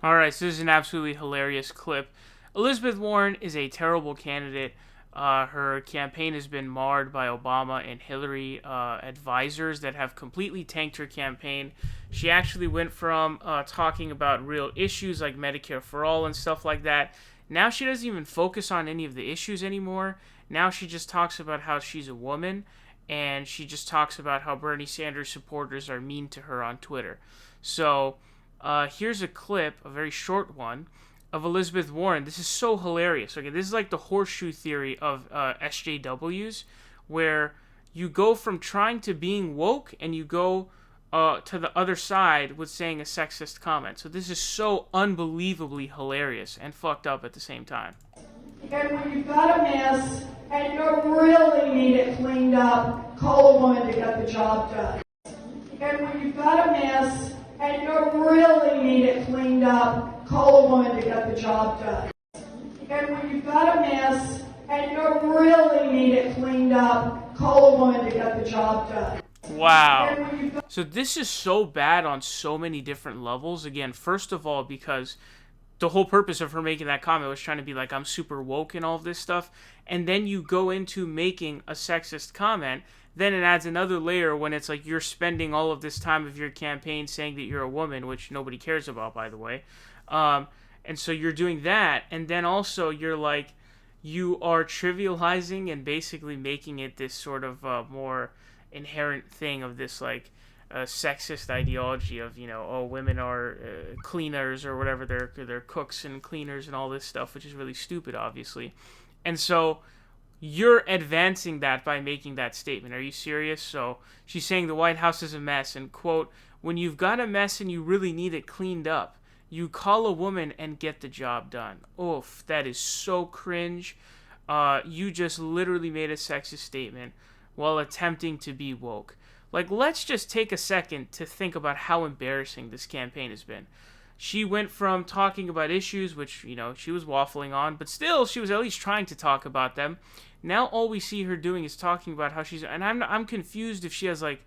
Alright, so this is an absolutely hilarious clip. Elizabeth Warren is a terrible candidate. Her campaign has been marred by Obama and Hillary advisors that have completely tanked her campaign. She actually went from talking about real issues like Medicare for All and stuff like that. Now she doesn't even focus on any of the issues anymore. Now she just talks about how she's a woman, and she just talks about how Bernie Sanders supporters are mean to her on Twitter. So here's a clip, a very short one, of Elizabeth Warren. This is so hilarious. Okay, this is like the horseshoe theory of SJWs, where you go from trying to being woke and you go to the other side with saying a sexist comment. So this is so unbelievably hilarious and fucked up at the same time. And when you've got a mess and you really need it cleaned up, call a woman to get the job done. And when you've got a mess and you really need it cleaned up, call a woman to get the job done. And when you've got a mess and you really need it cleaned up, call a woman to get the job done. Wow. So this is so bad on so many different levels. Again, first of all, because the whole purpose of her making that comment was trying to be like, I'm super woke and all of this stuff. And then you go into making a sexist comment. Then it adds another layer when it's like you're spending all of this time of your campaign saying that you're a woman, which nobody cares about, by the way. And so you're doing that. And then also you're like, you are trivializing and basically making it this sort of more inherent thing of this like sexist ideology of, you know, oh, women are cleaners or whatever, they're cooks and cleaners and all this stuff, which is really stupid, obviously. And so you're advancing that by making that statement. Are you serious? So she's saying the White House is a mess, and quote, when you've got a mess and you really need it cleaned up, you call a woman and get the job done. Oof, that is so cringe. You just literally made a sexist statement while attempting to be woke. Like, let's just take a second to think about how embarrassing this campaign has been. She went from talking about issues, which, you know, she was waffling on, but still, she was at least trying to talk about them. Now all we see her doing is talking about how she's... And I'm confused if she has, like,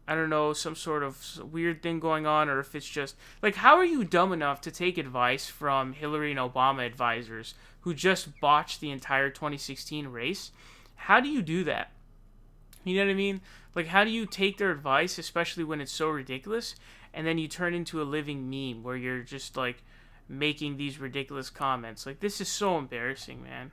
I don't know, some sort of weird thing going on, or if it's just... Like, how are you dumb enough to take advice from Hillary and Obama advisors who just botched the entire 2016 race? How do you do that? You know what I mean? Like, how do you take their advice, especially when it's so ridiculous, and then you turn into a living meme where you're just, like, making these ridiculous comments? Like, this is so embarrassing, man.